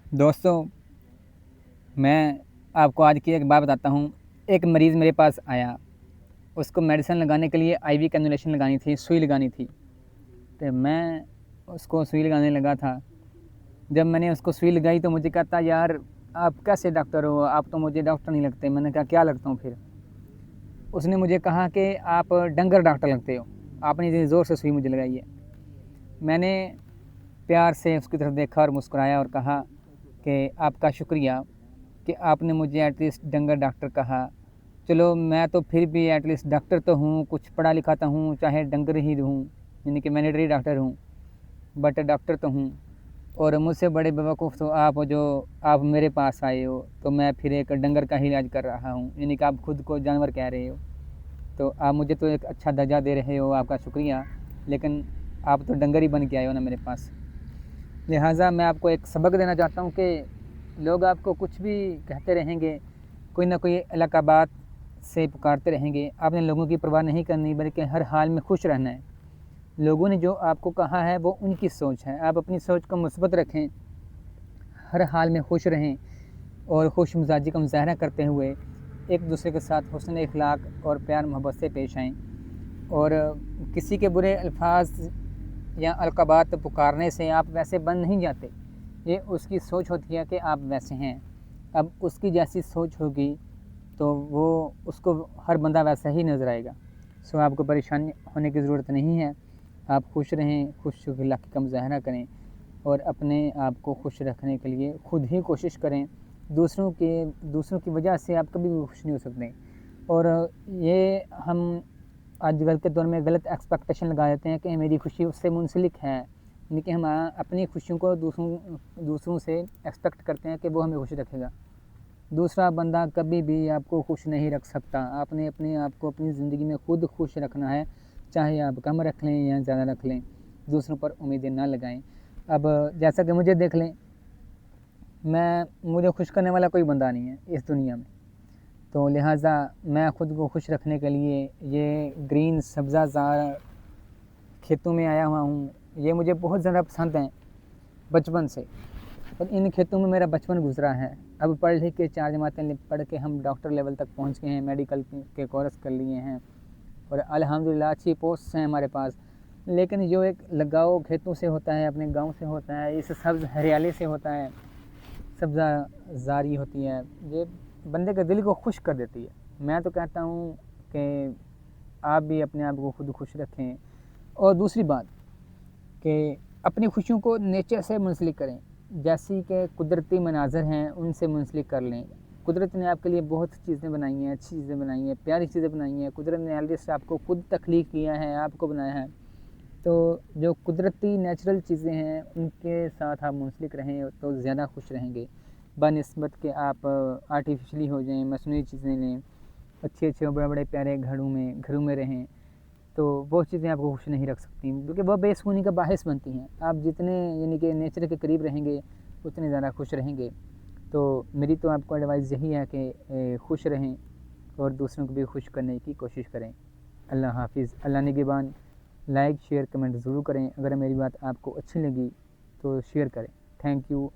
दोस्तों, मैं आपको आज की एक बात बताता हूँ। एक मरीज़ मेरे पास आया, उसको मेडिसिन लगाने के लिए आईवी कैनुलेशन लगानी थी, सुई लगानी थी। तो मैं उसको सुई लगाने लगा था। जब मैंने उसको सुई लगाई तो मुझे कहता, यार आप कैसे डॉक्टर हो, आप तो मुझे डॉक्टर नहीं लगते। मैंने कहा क्या लगता हूँ फिर? उसने मुझे कहा कि आप डंगर डॉक्टर लगते हो, आपने इतनी ज़ोर से सुई मुझे लगाई है। मैंने प्यार से उसकी तरफ देखा और मुस्कुराया और कहा कि आपका शुक्रिया कि आपने मुझे एटलीस्ट डंगर डॉक्टर कहा। चलो मैं तो फिर भी एटलीस्ट डॉक्टर तो हूँ, कुछ पढ़ा लिखा तो हूँ, चाहे डंगर ही हूँ, यानी कि मैनेटरी डॉक्टर हूँ, बट डॉक्टर तो हूँ। और मुझसे बड़े बेवकूफ़ तो आप हो जो आप मेरे पास आए हो, तो मैं फिर एक डंगर का ही इलाज कर रहा हूँ, यानी कि आप खुद को जानवर कह रहे हो। तो आप मुझे तो एक अच्छा दर्जा दे रहे हो, आपका शुक्रिया, लेकिन आप तो डंगर ही बन के आए हो ना मेरे पास। लिहाजा मैं आपको एक सबक देना चाहता हूँ कि लोग आपको कुछ भी कहते रहेंगे, कोई ना कोई अलकाबात से पुकारते रहेंगे, आपने लोगों की परवाह नहीं करनी, बल्कि हर हाल में खुश रहना है। लोगों ने जो आपको कहा है वो उनकी सोच है, आप अपनी सोच को मुस्बत रखें, हर हाल में खुश रहें और खुश मिजाजी का मुजाहरा करते हुए एक दूसरे के साथ हुस्न इखलाक और प्यार मोहब्बत से पेश आएँ। और किसी के बुरे अल्फाज या अलकाबात पुकारने से आप वैसे बन नहीं जाते, ये उसकी सोच होती है कि आप वैसे हैं। अब उसकी जैसी सोच होगी तो वो उसको हर बंदा वैसा ही नज़र आएगा। सो आपको परेशानी होने की ज़रूरत नहीं है। आप खुश रहें, खुश अखलाक़ी का मुज़ाहरा करें और अपने आप को खुश रखने के लिए खुद ही कोशिश करें। दूसरों की वजह से आप कभी भी खुश नहीं हो सकते। और ये हम आजकल के दौर में गलत एक्सपेक्टेशन लगा देते हैं कि मेरी खुशी उससे मुंसलिक है, यानी कि हम अपनी खुशियों को दूसरों से एक्सपेक्ट करते हैं कि वो हमें खुश रखेगा। दूसरा बंदा कभी भी आपको खुश नहीं रख सकता। आपने अपने आप को अपनी ज़िंदगी में खुद खुश रखना है, चाहे आप कम रख लें या ज़्यादा रख लें, दूसरों पर उम्मीदें ना लगाएं। अब जैसा कि मुझे देख लें, मुझे खुश करने वाला कोई बंदा नहीं है इस दुनिया में, तो लिहाजा मैं ख़ुद को खुश रखने के लिए ये ग्रीन सब्ज़ाज़ार खेतों में आया हुआ हूँ। ये मुझे बहुत ज़्यादा पसंद हैं बचपन से, और इन खेतों में मेरा बचपन गुजरा है। अब पढ़ लिख के 4 जमातें पढ़ के हम डॉक्टर लेवल तक पहुँच गए हैं, मेडिकल के कोर्स कर लिए हैं और अल्हम्दुलिल्लाह अच्छी पोस्ट हैं हमारे पास। लेकिन जो एक लगाव खेतों से होता है, अपने गांव से होता है, इस सब्ज़ हरियाली से होता है, सब्ज़ा जारी होती है, ये बंदे के दिल को खुश कर देती है। मैं तो कहता हूँ कि आप भी अपने आप को खुद खुश रखें। और दूसरी बात कि अपनी खुशियों को नेचर से मुंसलिक करें, जैसी कि कुदरती मनाज़र हैं उनसे मुंसलिक कर लें। कुदरत ने आपके लिए बहुत चीज़ें बनाई हैं, अच्छी चीज़ें बनाई हैं, प्यारी चीज़ें बनाई हैं। कुदरत ने ऑलरेडी से आपको खुद तख्लीक किया है, आपको बनाया है। तो जो कुदरती नेचुरल चीज़ें हैं उनके साथ आप मुंसलिक रहें तो ज़्यादा खुश रहेंगे, बनिस्बत के आप आर्टिफिशली हो जाएं, मसनूई चीज़ें लें, अच्छे बड़े बड़े प्यारे घरों में रहें, तो वो चीज़ें आपको खुश नहीं रख सकती, क्योंकि वो बेसुकूनी का बाहिस बनती हैं। आप जितने यानी कि नेचर के करीब रहेंगे उतने ज़्यादा खुश रहेंगे। तो मेरी तो आपको एडवाइस यही है कि खुश रहें और दूसरों को भी खुश करने की कोशिश करें। अल्लाह हाफिज़, अल्लाह निगहबान। लाइक शेयर कमेंट ज़रूर करें। अगर मेरी बात आपको अच्छी लगी तो शेयर करें। Thank you.